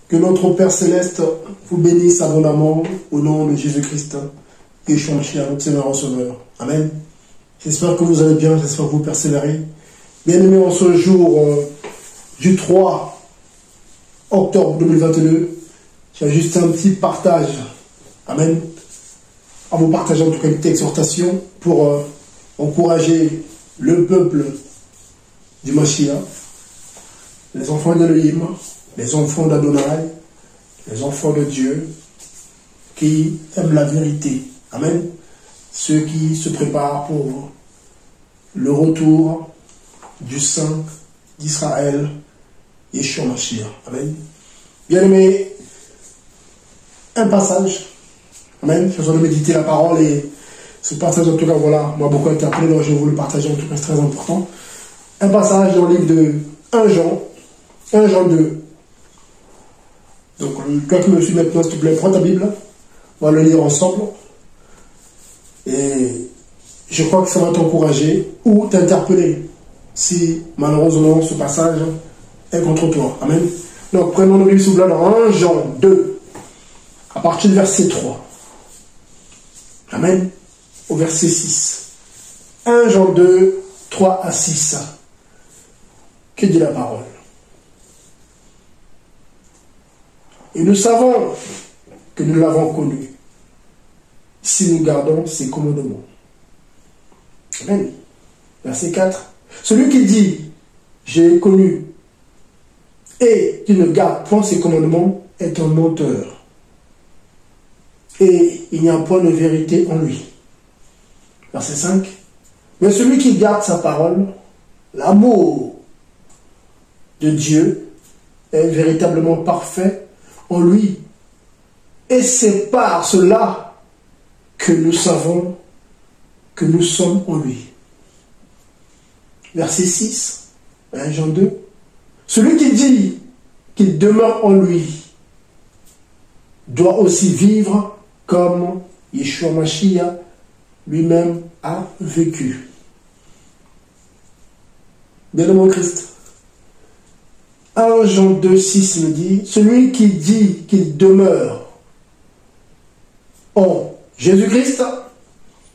Que notre Père Céleste vous bénisse abondamment au nom de Jésus-Christ, Yeshua Mashiach, notre Seigneur et Sauveur. Amen. J'espère que vous allez bien, j'espère que vous persévérez. Bien-aimés, en ce jour du 3 octobre 2022, j'ai juste un petit partage. Amen. À vous partager en tout cas une petite exhortation pour encourager le peuple du Mashiach, les enfants d'Elohim, les enfants d'Adonai, les enfants de Dieu qui aiment la vérité. Amen. Ceux qui se préparent pour le retour du Saint d'Israël, Yeshua Mashiach. Amen. Bien aimé, un passage. Amen. Faisons de méditer la parole et ce passage, en tout cas, voilà, m'a beaucoup interpellé, donc je vais vous le partager, en tout cas, c'est très important. Un passage dans le livre de 1 Jean 2. Donc, toi qui me suis maintenant, s'il te plaît, prends ta Bible, on va le lire ensemble. Et je crois que ça va t'encourager ou t'interpeller si, malheureusement, ce passage est contre toi. Amen. Donc, prenons nos Bibles sous là dans 1 Jean 2, à partir du verset 3. Amen. Au verset 6. 1 Jean 2, 3 à 6. Que dit la parole? Et nous savons que nous l'avons connu, si nous gardons ses commandements. Amen. Verset 4. Celui qui dit, j'ai connu, et qui ne garde point ses commandements, est un menteur. Et il n'y a point de vérité en lui. Verset 5. Mais celui qui garde sa parole, l'amour de Dieu est véritablement parfait en lui. Et c'est par cela que nous savons que nous sommes en lui. Verset 6, 1 Jean 2. Celui qui dit qu'il demeure en lui doit aussi vivre comme Yeshua Mashiach lui-même a vécu. Bien-aimé en Christ. 1 Jean 2, 6 me dit, celui qui dit qu'il demeure en Jésus-Christ,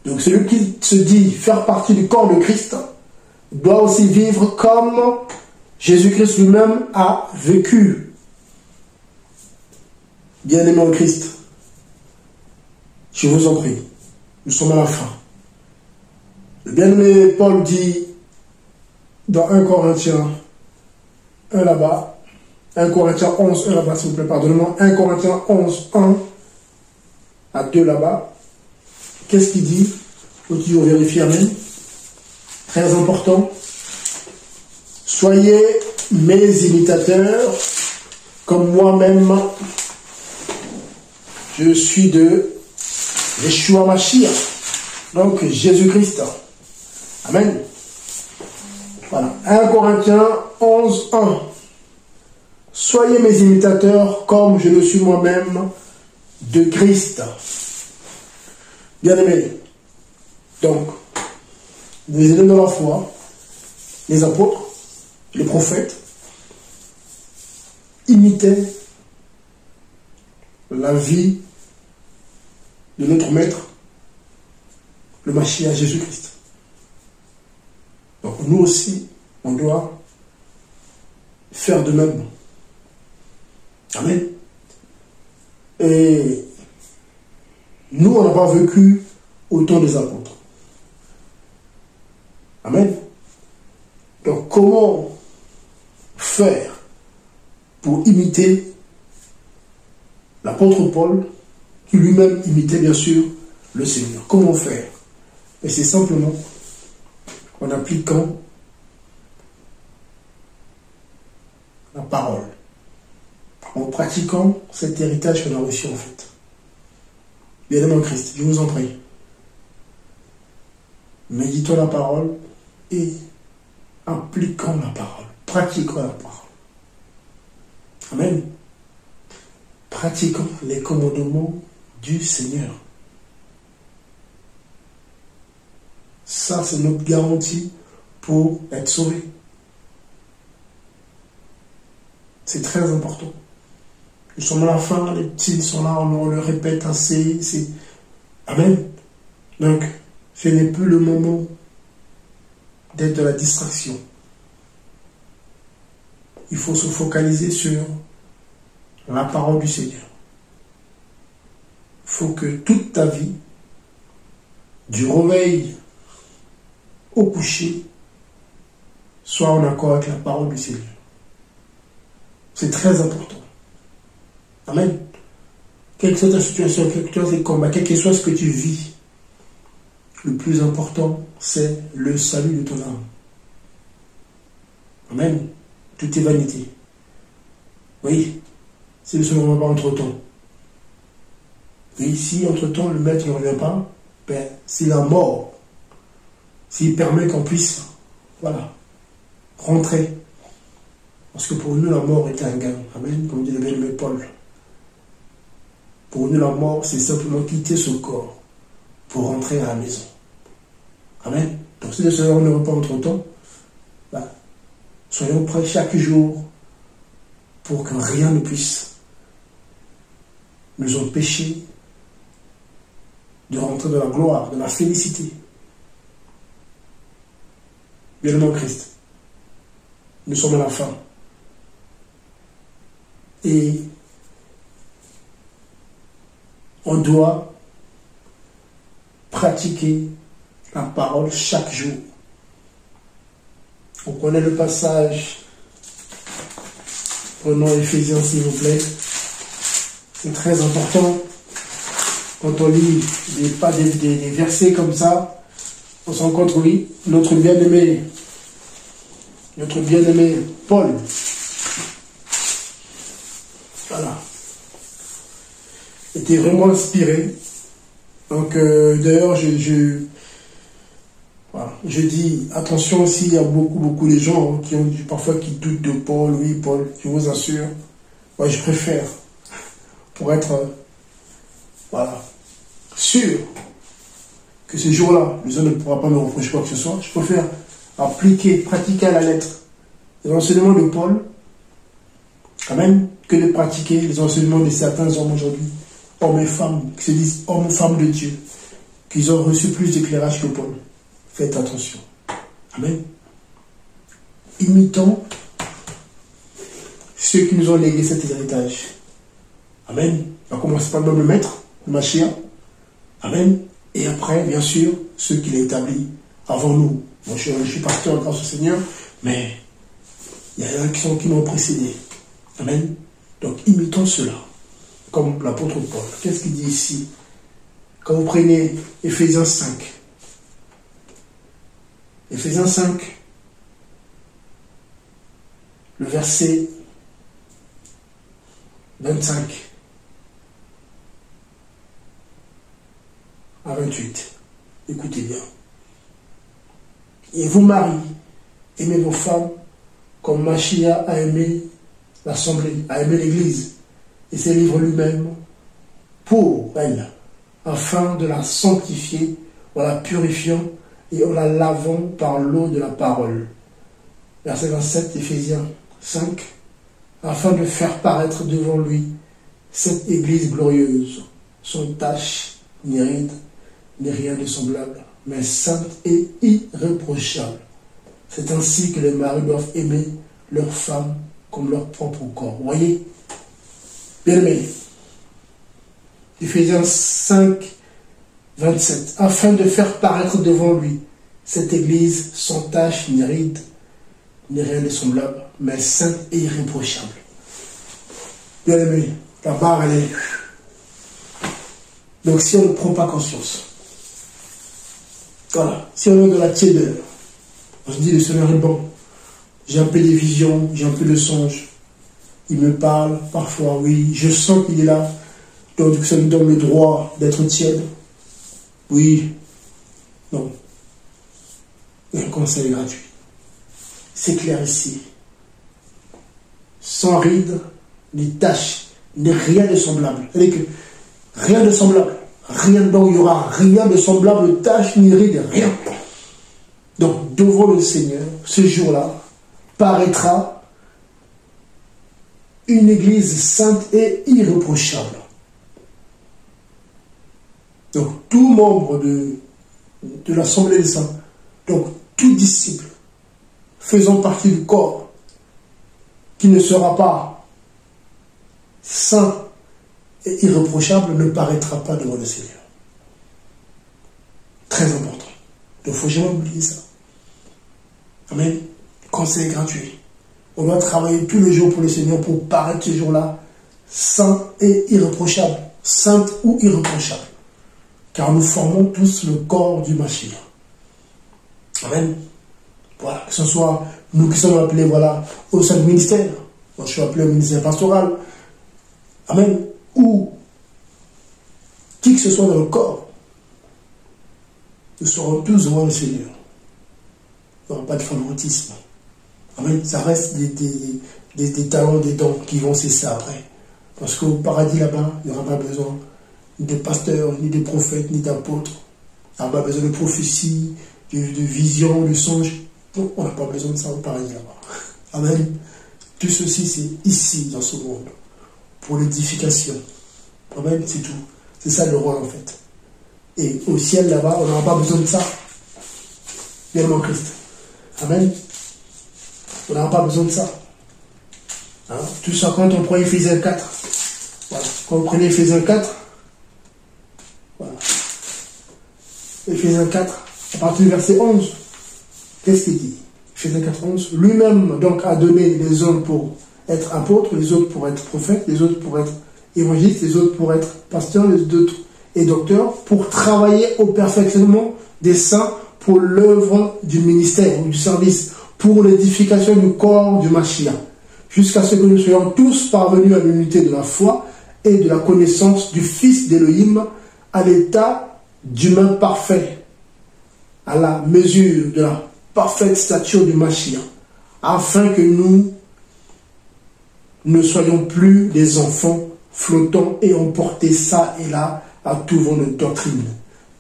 donc celui qui se dit faire partie du corps de Christ, doit aussi vivre comme Jésus-Christ lui-même a vécu. Bien-aimé en Christ, je vous en prie, nous sommes à la fin. Le bien-aimé Paul dit dans 1 Corinthiens 1 là-bas, 1 Corinthiens 11, 1 là-bas, s'il vous plaît, pardonnez-moi, 1 Corinthiens 11, 1 à 2 là-bas. Qu'est-ce qu'il dit? Faut toujours vérifier, amen. Très important. Soyez mes imitateurs, comme moi-même, je suis de Yeshua Mashiach, donc Jésus-Christ. Amen. Voilà. 1 Corinthiens 11, 1. Soyez mes imitateurs comme je le suis moi-même de Christ. Bien-aimés. Donc, les élèves de la foi, les apôtres, les prophètes, imitaient la vie de notre Maître, le Mashiach Jésus-Christ. Donc nous aussi, on doit faire de même. Amen. Et nous, on n'a pas vécu autant des apôtres. Amen. Donc comment faire pour imiter l'apôtre Paul, qui lui-même imitait bien sûr le Seigneur? Comment faire? Et c'est simplement en appliquant la parole, en pratiquant cet héritage qu'on a reçu en fait. Bien-aimé en Christ, je vous en prie, méditons la parole et appliquons la parole, pratiquons la parole. Amen. Pratiquons les commandements du Seigneur. Ça, c'est notre garantie pour être sauvé. C'est très important. Nous sommes à la fin, les petits sont là, on le répète assez. Amen. Donc, ce n'est plus le moment d'être de la distraction. Il faut se focaliser sur la parole du Seigneur. Il faut que toute ta vie, du réveil au coucher, soit en accord avec la parole du Seigneur. C'est très important. Amen. Quelle que soit ta situation, quel que soit tes combats, quel que soit ce que tu vis, le plus important, c'est le salut de ton âme. Amen. Tout est vanité. Oui, si le Seigneur ne revient pas entre-temps. Et si entre-temps le maître ne revient pas, ben, c'est la mort. S'il permet qu'on puisse, voilà, rentrer. Parce que pour nous, la mort est un gain. Amen. Comme dit le bien-aimé Paul. Pour nous, la mort, c'est simplement quitter ce corps pour rentrer à la maison. Amen. Donc si le Seigneur ne revient pas entre-temps, ben, soyons prêts chaque jour pour que rien ne puisse nous empêcher de rentrer dans la gloire, de la félicité. Bien-aimé en Christ, nous sommes à la fin. Et on doit pratiquer la parole chaque jour. On connaît le passage. Prenons Éphésiens, s'il vous plaît. C'est très important. Quand on lit des versets comme ça, on se rend compte, oui, notre bien-aimé Paul, voilà, était vraiment inspiré. Donc, d'ailleurs, je dis, attention aussi, il y a beaucoup de gens parfois qui doutent de Paul. Oui, Paul, je vous assure. Moi, je préfère, pour être, voilà, sûr que ce jour-là, le Seigneur ne pourra pas me reprocher quoi que ce soit. Je préfère pratiquer à la lettre les enseignements de Paul, amen, que de pratiquer les enseignements de certains hommes aujourd'hui, hommes et femmes, qui se disent hommes et femmes de Dieu, qui ont reçu plus d'éclairage que Paul. Faites attention. Amen. Imitons ceux qui nous ont légué cet héritage. Amen. On va commencer par le maître, le Mashiach. Amen. Et après, bien sûr, ceux qu'il a établis avant nous. Moi, je suis pasteur grâce au Seigneur, mais il y en a qui m'ont précédé. Amen. Donc, imitons cela, comme l'apôtre Paul. Qu'est-ce qu'il dit ici? Quand vous prenez Éphésiens 5, Éphésiens 5, le verset 25 à 28. Écoutez bien. Et vous, maris, aimez vos femmes comme Mashiach a aimé l'Assemblée, a aimé l'Église, et s'est livré lui-même pour elle, afin de la sanctifier en la purifiant et en la lavant par l'eau de la parole. Verset 27, Éphésiens 5, afin de faire paraître devant lui cette Église glorieuse, sans tache, ni ride, ni rien de semblable, mais sainte et irréprochable. C'est ainsi que les maris doivent aimer leurs femmes comme leur propre corps. Vous voyez? Bien aimé. Éphésiens 5, 27. Afin de faire paraître devant lui cette Église sans tache, ni ride, ni rien de semblable, mais sainte et irréprochable. Bien aimé, la barre, elle est... Donc si on ne prend pas conscience, voilà, si on est dans la tiédeur, on se dit le Seigneur est bon, j'ai un peu des visions, j'ai un peu de songes, il me parle parfois, oui, je sens qu'il est là, donc ça me donne le droit d'être tiède. Oui, non. Un conseil gratuit. C'est clair ici. Sans ride, ni tache, ni rien de semblable. C'est-à-dire que rien de semblable. Rien, donc il n'y aura rien de semblable, tache, ni ride, rien. Donc, devant le Seigneur, ce jour-là, paraîtra une église sainte et irréprochable. Donc, tout membre de l'Assemblée des saints, donc tout disciple faisant partie du corps, qui ne sera pas saint et irréprochable, ne paraîtra pas devant le Seigneur. Très important. Donc, il ne faut jamais oublier ça. Amen. Conseil gratuit. On doit travailler tous les jours pour le Seigneur pour paraître ce jour-là saint et irréprochable. Sainte ou irréprochable. Car nous formons tous le corps du Mashiach. Amen. Voilà. Que ce soit nous qui sommes appelés, voilà, au sein du ministère. Moi, je suis appelé au ministère pastoral. Amen. Ou qui que ce soit dans le corps. Nous serons tous devant le Seigneur. Il n'y aura pas de favoritisme. Amen. Ça reste des talents, des dons qui vont cesser après. Parce qu'au paradis là-bas, il n'y aura pas besoin ni de pasteurs, ni de prophètes, ni d'apôtres. Il n'y aura pas besoin de prophéties, de visions, de songes. Non, on n'a pas besoin de ça au paradis là-bas. Amen. Tout ceci, c'est ici, dans ce monde, pour l'édification. Amen, c'est tout. C'est ça le rôle en fait. Et au ciel là-bas, on n'aura pas besoin de ça. Bien mon Christ. Amen. On n'aura pas besoin de ça. Hein? Tout ça, quand on prend Éphésiens 4, voilà. Quand vous prenez Éphésiens 4, voilà. Éphésiens 4, à partir du verset 11, qu'est-ce qu'il dit? Éphésiens 4, 11. Lui-même donc a donné les uns pour être apôtres, les autres pour être prophètes, les autres pour être évangélistes, les autres pour être pasteurs, les autres et docteurs, pour travailler au perfectionnement des saints pour l'œuvre du ministère ou du service, pour l'édification du corps du Mashiach, jusqu'à ce que nous soyons tous parvenus à l'unité de la foi et de la connaissance du Fils d'Élohim, à l'état d'humain parfait, à la mesure de la parfaite stature du Mashiach, afin que nous ne soyons plus des enfants flottants et emportés ça et là à tout vent de doctrine,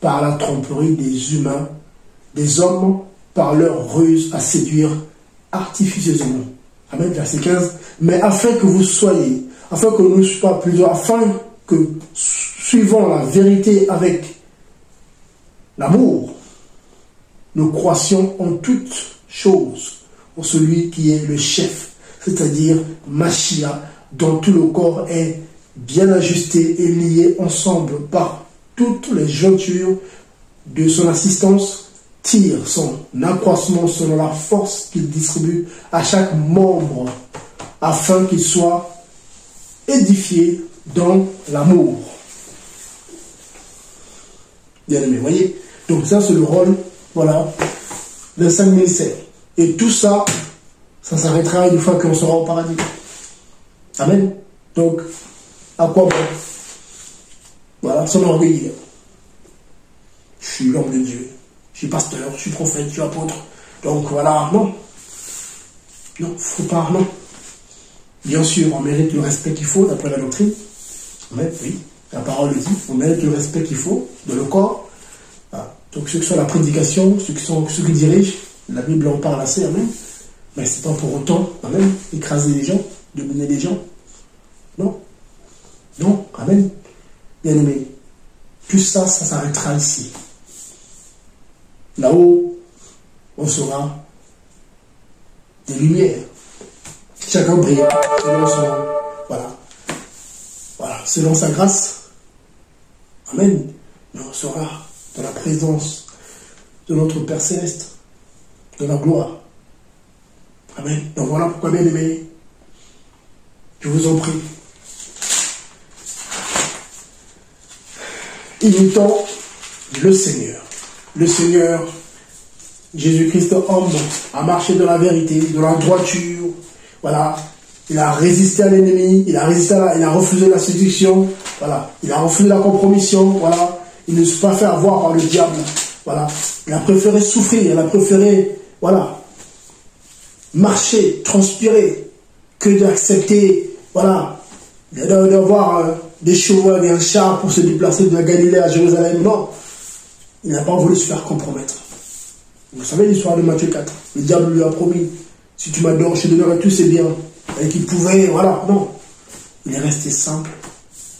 par la tromperie des humains, des hommes, par leur ruse à séduire artificieusement. Amen, verset 15. Mais afin que vous soyez, afin que nous ne soyons pas plusieurs, afin que, suivant la vérité avec l'amour, nous croissions en toutes choses pour celui qui est le chef, c'est-à-dire Mashiach, dont tout le corps est bien ajusté et lié ensemble par toutes les jointures de son assistance, tire son accroissement selon la force qu'il distribue à chaque membre, afin qu'il soit édifié dans l'amour. Bien aimé, voyez. Donc ça c'est le rôle, voilà, des 5 ministères. Et tout ça, ça s'arrêtera une fois qu'on sera au paradis. Amen. Donc, à quoi bon? Voilà, s'enorgueillir. Je suis l'homme de Dieu. Je suis pasteur, je suis prophète, je suis apôtre. Donc voilà, non. Non, faut pas, non. Bien sûr, on mérite le respect qu'il faut d'après la doctrine. Mais oui, la parole le dit, on mérite le respect qu'il faut de le corps. Voilà. Donc ceux qui sont à la prédication, ceux qui dirigent, la Bible en parle assez, amen. Mais c'est pas pour autant, amen, écraser les gens, dominer les gens. Non. Non, amen. Bien aimé. Tout ça, ça s'arrêtera ici. Là-haut, on sera des lumières. Chacun brille selon son, voilà, selon sa grâce. Amen. Mais on sera dans la présence de notre Père Céleste, de la gloire. Amen. Donc voilà pourquoi, bien aimé, je vous en prie, imitons le Seigneur. Le Seigneur, Jésus-Christ, homme, a marché dans la vérité, dans la droiture. Voilà. Il a résisté à l'ennemi, il a refusé la séduction. Voilà. Il a refusé la compromission. Voilà. Il ne s'est pas fait avoir par le diable. Voilà. Il a préféré souffrir, il a préféré, voilà, marcher, transpirer, que d'accepter, voilà, d'avoir des chevaux et un char pour se déplacer de la Galilée à Jérusalem. Non. Il n'a pas voulu se faire compromettre. Vous savez l'histoire de Matthieu 4. Le diable lui a promis, si tu m'adores, je te donnerai tous ces biens. Et qu'il pouvait, voilà, non. il est resté simple,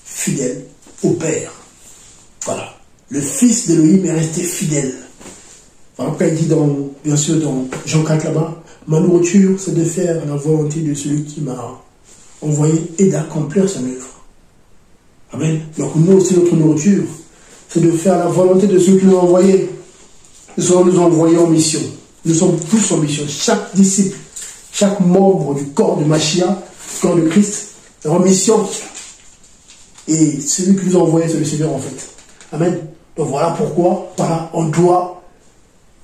fidèle au Père. Voilà. Le Fils d'Élohim est resté fidèle. Voilà pourquoi il dit bien sûr dans Jean 4 là-bas, ma nourriture, c'est de faire la volonté de celui qui m'a envoyé et d'accomplir son œuvre. Amen. Donc nous aussi, notre nourriture, c'est de faire la volonté de ceux qui nous ont envoyés. Nous sommes nous envoyés en mission. Nous sommes tous en mission. Chaque disciple, chaque membre du corps de Mashiach, du corps de Christ, est en mission. Et celui qui nous a envoyés, c'est le Seigneur en fait. Amen. Donc voilà pourquoi, voilà, on doit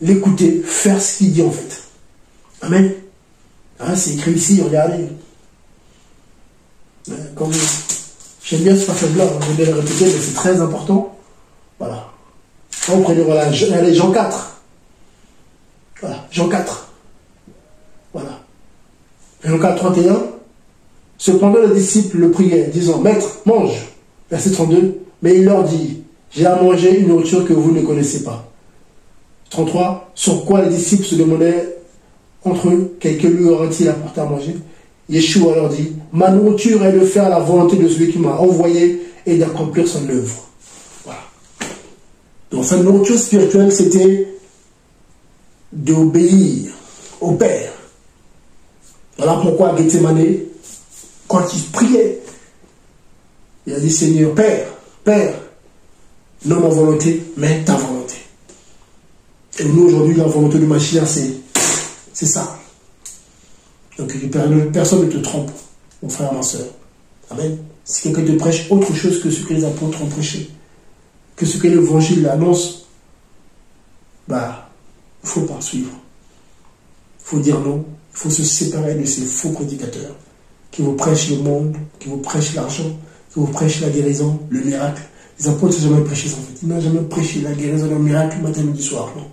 l'écouter, faire ce qu'il dit en fait. Amen. Hein, c'est écrit ici, regardez. Comme j'aime bien ce passage-là, je vais le répéter, mais c'est très important. Voilà. On prenait, voilà, allez, Jean 4. Voilà, Jean 4. Voilà. Jean 4, 31. Cependant, les disciples le priaient, disant, Maître, mange. Verset 32. Mais il leur dit, j'ai à manger une nourriture que vous ne connaissez pas. 33. Sur quoi les disciples se demandaient entre eux, quelqu'un lui aurait-il apporté à manger? Yeshua leur dit, ma nourriture est de faire la volonté de celui qui m'a envoyé et d'accomplir son œuvre. Voilà. Donc sa nourriture spirituelle, c'était d'obéir au Père. Voilà pourquoi à Gethsemane, quand il priait, il a dit, Seigneur, Père, non ma volonté, mais ta volonté. Et nous aujourd'hui, la volonté de Mashiach, c'est ça. Donc personne ne te trompe, mon frère, ma soeur. Amen. Si quelqu'un te prêche autre chose que ce que les apôtres ont prêché, que ce que l'évangile annonce, bah, il ne faut pas suivre. Il faut dire non. Il faut se séparer de ces faux prédicateurs qui vous prêchent le monde, qui vous prêchent l'argent, qui vous prêchent la guérison, le miracle. Les apôtres n'ont jamais prêché ça en fait. Ils n'ont jamais prêché la guérison, le miracle, le matin, midi, soir. Non.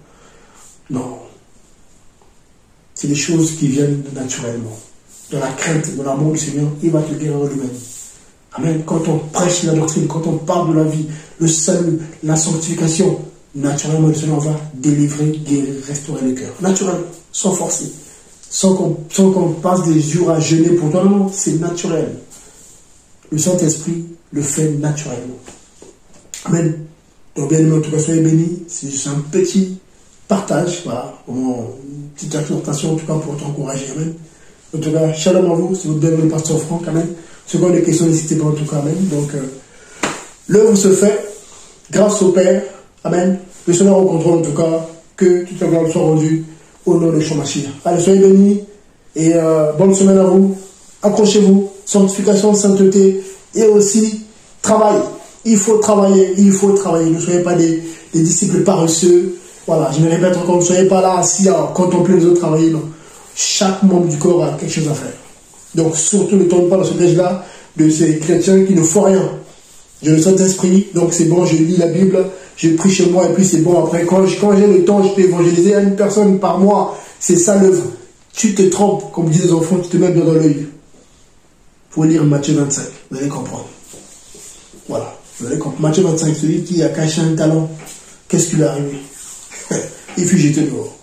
Non. C'est des choses qui viennent naturellement. Dans la crainte, dans l'amour du Seigneur, il va te guérir lui-même. Amen. Quand on prêche la doctrine, quand on parle de la vie, le salut, la sanctification, naturellement, le Seigneur va délivrer, guérir, restaurer le cœur. Naturellement, sans forcer. Sans qu'on passe des jours à jeûner pour toi. Non, c'est naturel. Le Saint-Esprit le fait naturellement. Amen. Donc, bien aimé, en tout cas, soyez bénis. C'est juste un petit partage, voilà, une petite exhortation en tout cas pour t'encourager, amen. En tout cas, shalom à vous, c'est votre bien le pasteur Franck, amen. Si vous avez des questions, n'hésitez pas en tout cas, amen. Donc, l'œuvre se fait grâce au Père, amen. Le Seigneur au contrôle en tout cas, que toute la gloire soit rendue au nom de Shomashia. Allez, soyez bénis et bonne semaine à vous. Accrochez-vous, sanctification, sainteté et aussi travail. Il faut travailler, il faut travailler. Ne soyez pas des disciples paresseux. Voilà, je me répète encore, ne soyez pas là assis à contempler les autres travailler, non. Chaque membre du corps a quelque chose à faire. Donc surtout ne tombe pas dans ce piège-là de ces chrétiens qui ne font rien. J'ai le Saint-Esprit, donc c'est bon, je lis la Bible, je prie chez moi et puis c'est bon. Après, quand j'ai le temps, je peux évangéliser à une personne par mois. C'est ça l'œuvre. Tu te trompes, comme disent les enfants, tu te mets bien dans l'œil. Il faut lire Matthieu 25, vous allez comprendre. Voilà, vous allez comprendre. Matthieu 25, celui qui a caché un talent, qu'est-ce qui lui est arrivé? Il fut jeté dehors.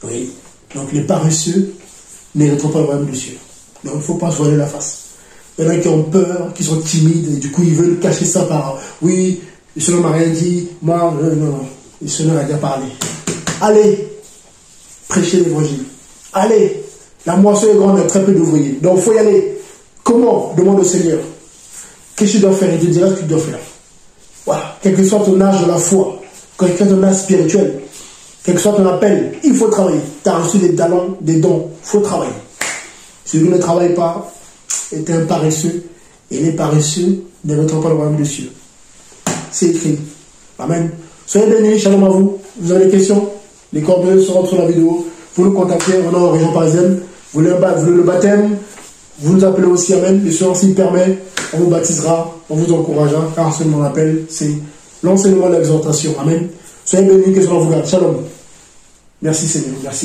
Oui. Donc les paresseux n'hériteront pas le royaume des cieux. Donc il ne faut pas se voiler la face. Il y en a qui ont peur, qui sont timides, et du coup ils veulent cacher ça par oui, le Seigneur m'a rien dit, moi, non, le Seigneur a déjà parlé. Allez, prêchez l'évangile. Allez, la moisson est grande, il y a très peu d'ouvriers. Donc il faut y aller. Comment? Demande au Seigneur. Qu'est-ce que tu dois faire? Il te dira ce que tu dois faire. Voilà. Quel que soit ton âge de la foi, quel que soit ton âge spirituel, quel que soit ton appel, il faut travailler. Tu as reçu des talents, des dons, il faut travailler. Celui qui ne travaille pas est un paresseux, et les paresseux ne mettront pas le royaume des cieux. C'est écrit. Amen. Soyez bénis, shalom à vous. Vous avez des questions? Les coordonnées seront sur la vidéo. Vous nous contactez, on est en région parisienne. Vous voulez le baptême? Vous nous appelez aussi, amen. Le Seigneur s'il permet, on vous baptisera, on vous encouragera, car ce mon appel, c'est l'enseignement de l'exhortation. Amen. Soyez bénis, que cela vous garde. Shalom. Merci Seigneur. Merci.